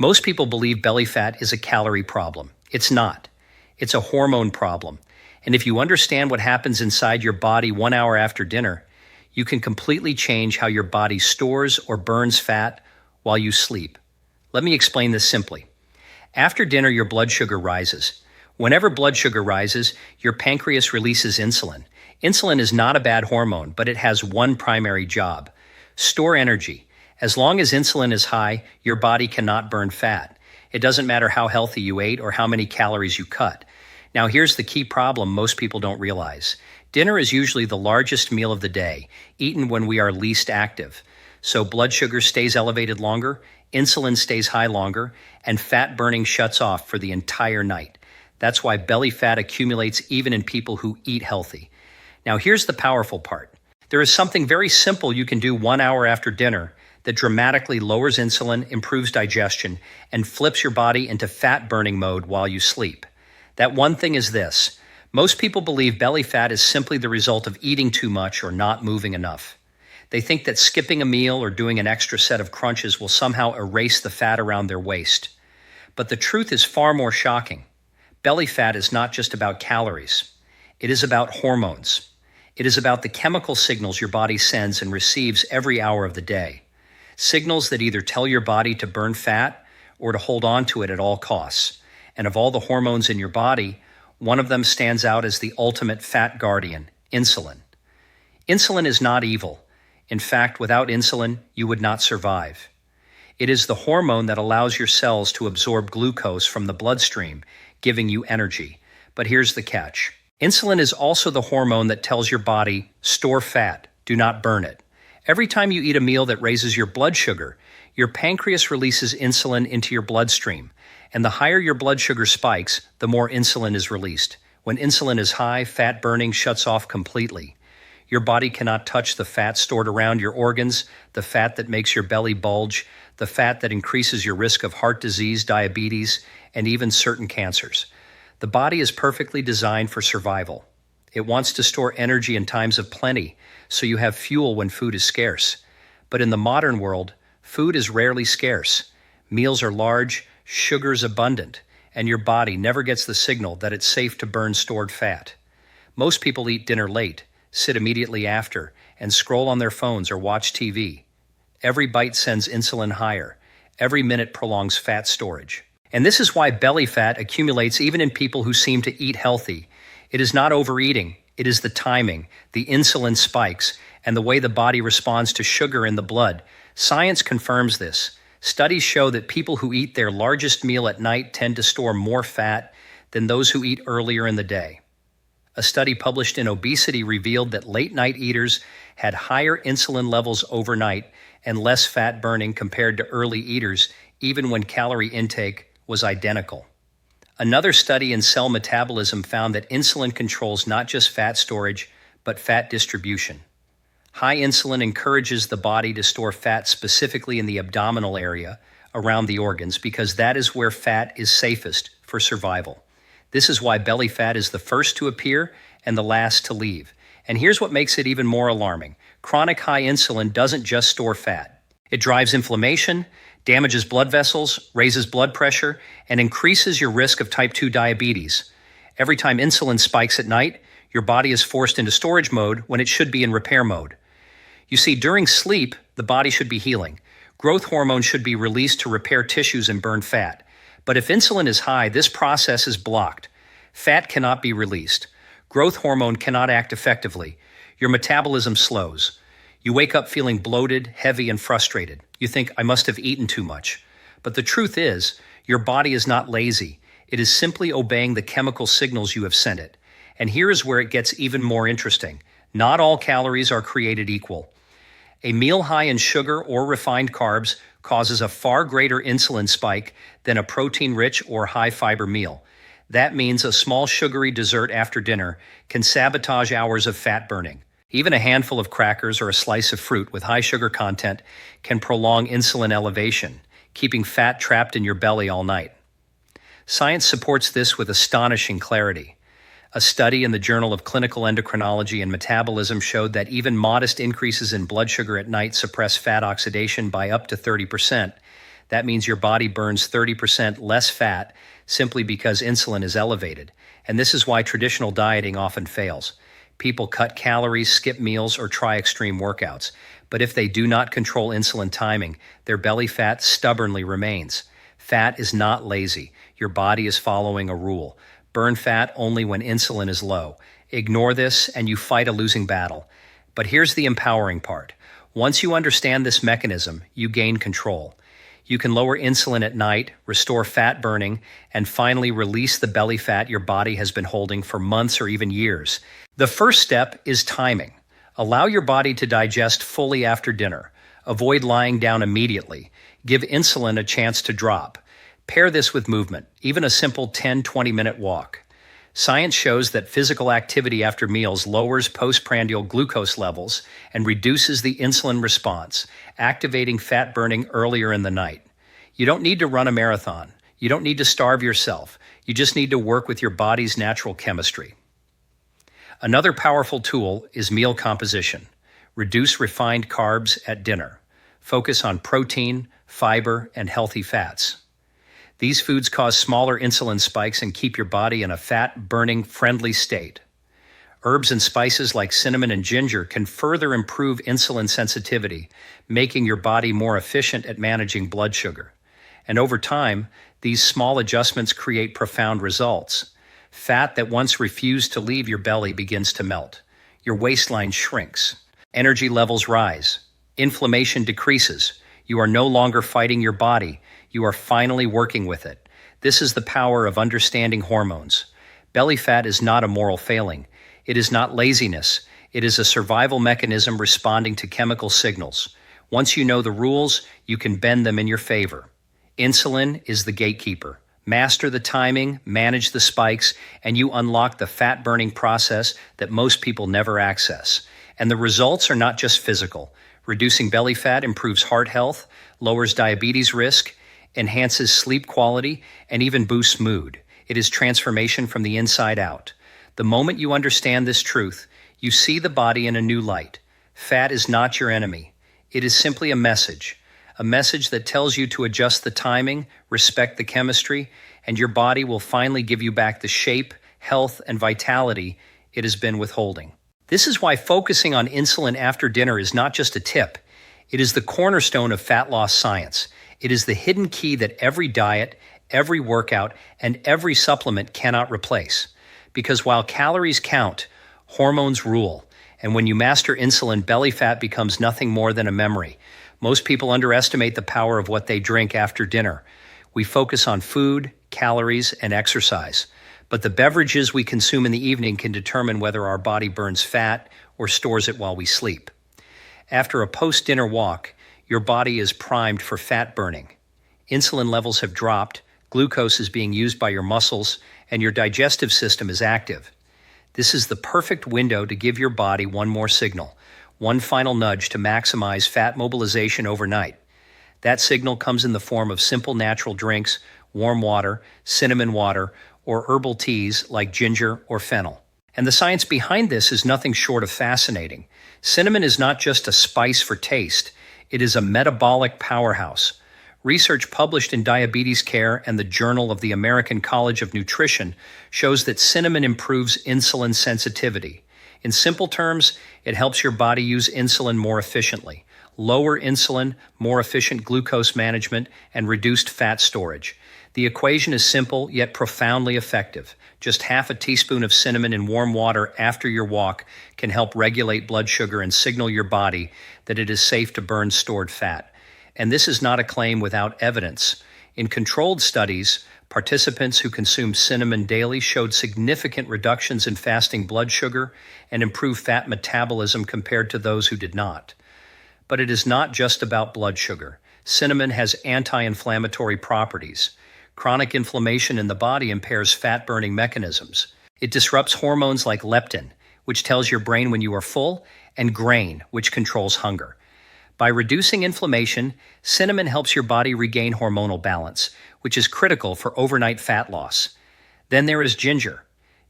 Most people believe belly fat is a calorie problem. It's not. It's a hormone problem. And if you understand what happens inside your body 1 hour after dinner, you can completely change how your body stores or burns fat while you sleep. Let me explain this simply. After dinner, your blood sugar rises. Whenever blood sugar rises, your pancreas releases insulin. Insulin is not a bad hormone, but it has one primary job: store energy. As long as insulin is high, your body cannot burn fat. It doesn't matter how healthy you ate or how many calories you cut. Now here's the key problem most people don't realize. Dinner is usually the largest meal of the day, eaten when we are least active. So blood sugar stays elevated longer, insulin stays high longer, and fat burning shuts off for the entire night. That's why belly fat accumulates even in people who eat healthy. Now here's the powerful part. There is something very simple you can do 1 hour after dinner that dramatically lowers insulin, improves digestion, and flips your body into fat-burning mode while you sleep. That one thing is this. Most people believe belly fat is simply the result of eating too much or not moving enough. They think that skipping a meal or doing an extra set of crunches will somehow erase the fat around their waist. But the truth is far more shocking. Belly fat is not just about calories. It is about hormones. It is about the chemical signals your body sends and receives every hour of the day. Signals that either tell your body to burn fat or to hold on to it at all costs. And of all the hormones in your body, one of them stands out as the ultimate fat guardian: insulin. Insulin is not evil. In fact, without insulin, you would not survive. It is the hormone that allows your cells to absorb glucose from the bloodstream, giving you energy. But here's the catch. Insulin is also the hormone that tells your body, store fat, do not burn it. Every time you eat a meal that raises your blood sugar, your pancreas releases insulin into your bloodstream. And the higher your blood sugar spikes, the more insulin is released. When insulin is high, fat burning shuts off completely. Your body cannot touch the fat stored around your organs, the fat that makes your belly bulge, the fat that increases your risk of heart disease, diabetes, and even certain cancers. The body is perfectly designed for survival. It wants to store energy in times of plenty, so you have fuel when food is scarce. But in the modern world, food is rarely scarce. Meals are large, sugar's abundant, and your body never gets the signal that it's safe to burn stored fat. Most people eat dinner late, sit immediately after, and scroll on their phones or watch TV. Every bite sends insulin higher. Every minute prolongs fat storage. And this is why belly fat accumulates even in people who seem to eat healthy. It is not overeating. It is the timing, the insulin spikes, and the way the body responds to sugar in the blood. Science confirms this. Studies show that people who eat their largest meal at night tend to store more fat than those who eat earlier in the day. A study published in Obesity revealed that late-night eaters had higher insulin levels overnight and less fat burning compared to early eaters, even when calorie intake was identical. Another study in Cell Metabolism found that insulin controls not just fat storage, but fat distribution. High insulin encourages the body to store fat specifically in the abdominal area around the organs because that is where fat is safest for survival. This is why belly fat is the first to appear and the last to leave. And here's what makes it even more alarming. Chronic high insulin doesn't just store fat. It drives inflammation, damages blood vessels, raises blood pressure, and increases your risk of type 2 diabetes. Every time insulin spikes at night, your body is forced into storage mode when it should be in repair mode. You see, during sleep, the body should be healing. Growth hormone should be released to repair tissues and burn fat. But if insulin is high, this process is blocked. Fat cannot be released. Growth hormone cannot act effectively. Your metabolism slows. You wake up feeling bloated, heavy, and frustrated. You think, I must have eaten too much. But the truth is, your body is not lazy. It is simply obeying the chemical signals you have sent it. And here is where it gets even more interesting. Not all calories are created equal. A meal high in sugar or refined carbs causes a far greater insulin spike than a protein-rich or high-fiber meal. That means a small sugary dessert after dinner can sabotage hours of fat burning. Even a handful of crackers or a slice of fruit with high sugar content can prolong insulin elevation, keeping fat trapped in your belly all night. Science supports this with astonishing clarity. A study in the Journal of Clinical Endocrinology and Metabolism showed that even modest increases in blood sugar at night suppress fat oxidation by up to 30%. That means your body burns 30% less fat simply because insulin is elevated. And this is why traditional dieting often fails. People cut calories, skip meals, or try extreme workouts. But if they do not control insulin timing, their belly fat stubbornly remains. Fat is not lazy. Your body is following a rule. Burn fat only when insulin is low. Ignore this and you fight a losing battle. But here's the empowering part. Once you understand this mechanism, you gain control. You can lower insulin at night, restore fat burning, and finally release the belly fat your body has been holding for months or even years. The first step is timing. Allow your body to digest fully after dinner. Avoid lying down immediately. Give insulin a chance to drop. Pair this with movement, even a simple 10-20-minute walk. Science shows that physical activity after meals lowers postprandial glucose levels and reduces the insulin response, activating fat burning earlier in the night. You don't need to run a marathon. You don't need to starve yourself. You just need to work with your body's natural chemistry. Another powerful tool is meal composition. Reduce refined carbs at dinner. Focus on protein, fiber, and healthy fats. These foods cause smaller insulin spikes and keep your body in a fat-burning, friendly state. Herbs and spices like cinnamon and ginger can further improve insulin sensitivity, making your body more efficient at managing blood sugar. And over time, these small adjustments create profound results. Fat that once refused to leave your belly begins to melt. Your waistline shrinks. Energy levels rise. Inflammation decreases. You are no longer fighting your body. You are finally working with it. This is the power of understanding hormones. Belly fat is not a moral failing. It is not laziness. It is a survival mechanism responding to chemical signals. Once you know the rules, you can bend them in your favor. Insulin is the gatekeeper. Master the timing, manage the spikes, and you unlock the fat-burning process that most people never access. And the results are not just physical. Reducing belly fat improves heart health, lowers diabetes risk, enhances sleep quality, and even boosts mood. It is transformation from the inside out. The moment you understand this truth, you see the body in a new light. Fat is not your enemy. It is simply a message that tells you to adjust the timing, respect the chemistry, and your body will finally give you back the shape, health, and vitality it has been withholding. This is why focusing on insulin after dinner is not just a tip. It is the cornerstone of fat loss science. It is the hidden key that every diet, every workout, and every supplement cannot replace. Because while calories count, hormones rule. And when you master insulin, belly fat becomes nothing more than a memory. Most people underestimate the power of what they drink after dinner. We focus on food, calories, and exercise. But the beverages we consume in the evening can determine whether our body burns fat or stores it while we sleep. After a post-dinner walk, your body is primed for fat burning. Insulin levels have dropped, glucose is being used by your muscles, and your digestive system is active. This is the perfect window to give your body one more signal, one final nudge to maximize fat mobilization overnight. That signal comes in the form of simple natural drinks, warm water, cinnamon water, or herbal teas like ginger or fennel. And the science behind this is nothing short of fascinating. Cinnamon is not just a spice for taste. It is a metabolic powerhouse. Research published in Diabetes Care and the Journal of the American College of Nutrition shows that cinnamon improves insulin sensitivity. In simple terms, it helps your body use insulin more efficiently. Lower insulin, more efficient glucose management, and reduced fat storage. The equation is simple yet profoundly effective. Just half a teaspoon of cinnamon in warm water after your walk can help regulate blood sugar and signal your body that it is safe to burn stored fat. And this is not a claim without evidence. In controlled studies, participants who consumed cinnamon daily showed significant reductions in fasting blood sugar and improved fat metabolism compared to those who did not. But it is not just about blood sugar. Cinnamon has anti-inflammatory properties. Chronic inflammation in the body impairs fat-burning mechanisms. It disrupts hormones like leptin, which tells your brain when you are full, and grain, which controls hunger. By reducing inflammation, cinnamon helps your body regain hormonal balance, which is critical for overnight fat loss. Then there is ginger.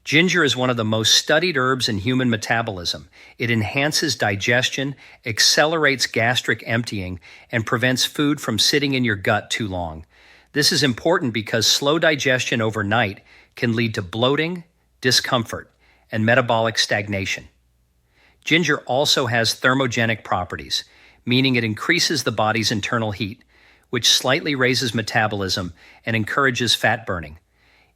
Ginger is one of the most studied herbs in human metabolism. It enhances digestion, accelerates gastric emptying, and prevents food from sitting in your gut too long. This is important because slow digestion overnight can lead to bloating, discomfort, and metabolic stagnation. Ginger also has thermogenic properties, meaning it increases the body's internal heat, which slightly raises metabolism and encourages fat burning.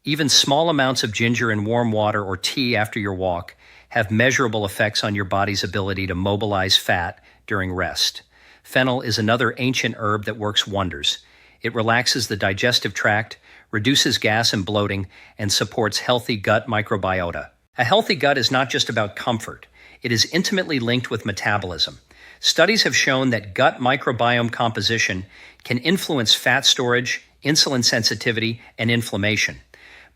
Even small amounts of ginger in warm water or tea after your walk have measurable effects on your body's ability to mobilize fat during rest. Fennel is another ancient herb that works wonders. It relaxes the digestive tract, reduces gas and bloating, and supports healthy gut microbiota. A healthy gut is not just about comfort. It is intimately linked with metabolism. Studies have shown that gut microbiome composition can influence fat storage, insulin sensitivity, and inflammation.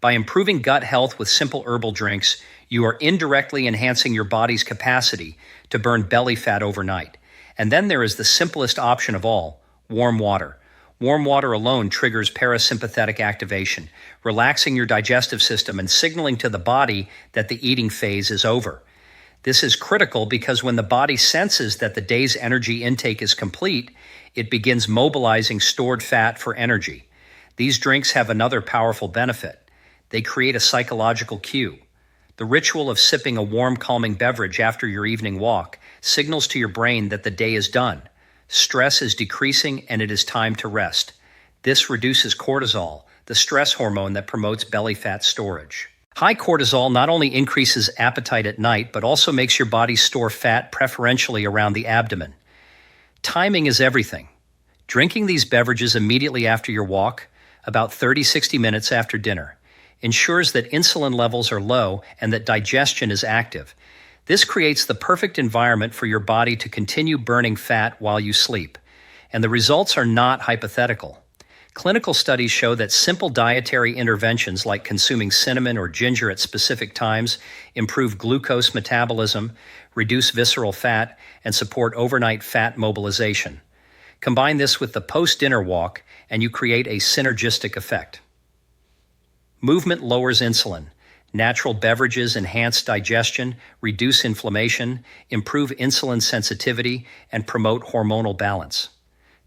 By improving gut health with simple herbal drinks, you are indirectly enhancing your body's capacity to burn belly fat overnight. And then there is the simplest option of all, warm water. Warm water alone triggers parasympathetic activation, relaxing your digestive system and signaling to the body that the eating phase is over. This is critical because when the body senses that the day's energy intake is complete, it begins mobilizing stored fat for energy. These drinks have another powerful benefit. They create a psychological cue. The ritual of sipping a warm, calming beverage after your evening walk signals to your brain that the day is done. Stress is decreasing and it is time to rest. This reduces cortisol, the stress hormone that promotes belly fat storage. High cortisol not only increases appetite at night, but also makes your body store fat preferentially around the abdomen. Timing is everything. Drinking these beverages immediately after your walk, about 30-60 minutes after dinner, ensures that insulin levels are low and that digestion is active. This creates the perfect environment for your body to continue burning fat while you sleep. And the results are not hypothetical. Clinical studies show that simple dietary interventions like consuming cinnamon or ginger at specific times improve glucose metabolism, reduce visceral fat, and support overnight fat mobilization. Combine this with the post-dinner walk, and you create a synergistic effect. Movement lowers insulin. Natural beverages enhance digestion, reduce inflammation, improve insulin sensitivity, and promote hormonal balance.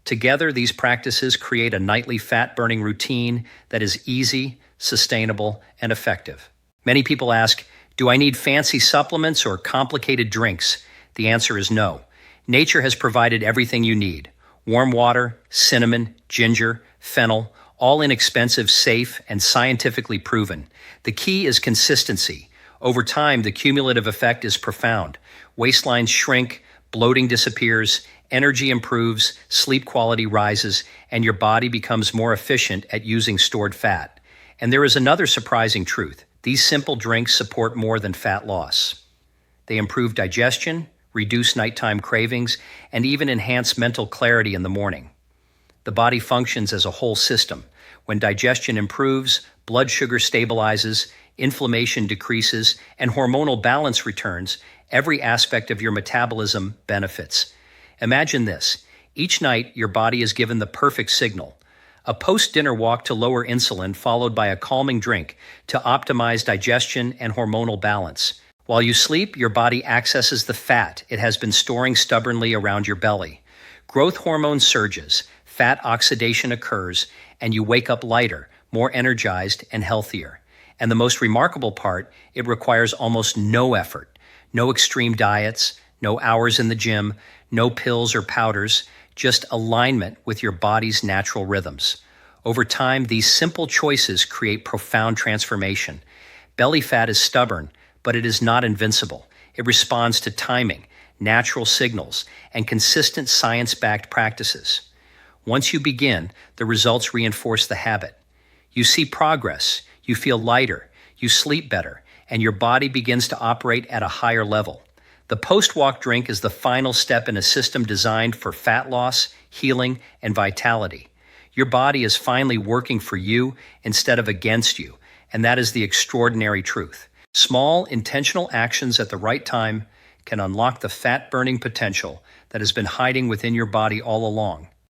Together, these practices create a nightly fat-burning routine that is easy, sustainable, and effective. Many people ask, do I need fancy supplements or complicated drinks? The answer is no. Nature has provided everything you need. Warm water, cinnamon, ginger, fennel, all inexpensive, safe, and scientifically proven. The key is consistency. Over time, the cumulative effect is profound. Waistlines shrink, bloating disappears, energy improves, sleep quality rises, and your body becomes more efficient at using stored fat. And there is another surprising truth. These simple drinks support more than fat loss. They improve digestion, reduce nighttime cravings, and even enhance mental clarity in the morning. The body functions as a whole system. When digestion improves, blood sugar stabilizes, inflammation decreases, and hormonal balance returns, every aspect of your metabolism benefits. Imagine this. Each night, your body is given the perfect signal. A post-dinner walk to lower insulin followed by a calming drink to optimize digestion and hormonal balance. While you sleep, your body accesses the fat it has been storing stubbornly around your belly. Growth hormone surges, fat oxidation occurs, and you wake up lighter, more energized, and healthier. And the most remarkable part, it requires almost no effort. No extreme diets, no hours in the gym, no pills or powders, just alignment with your body's natural rhythms. Over time, these simple choices create profound transformation. Belly fat is stubborn, but it is not invincible. It responds to timing, natural signals, and consistent science-backed practices. Once you begin, the results reinforce the habit. You see progress, you feel lighter, you sleep better, and your body begins to operate at a higher level. The post-walk drink is the final step in a system designed for fat loss, healing, and vitality. Your body is finally working for you instead of against you, and that is the extraordinary truth. Small, intentional actions at the right time can unlock the fat-burning potential that has been hiding within your body all along.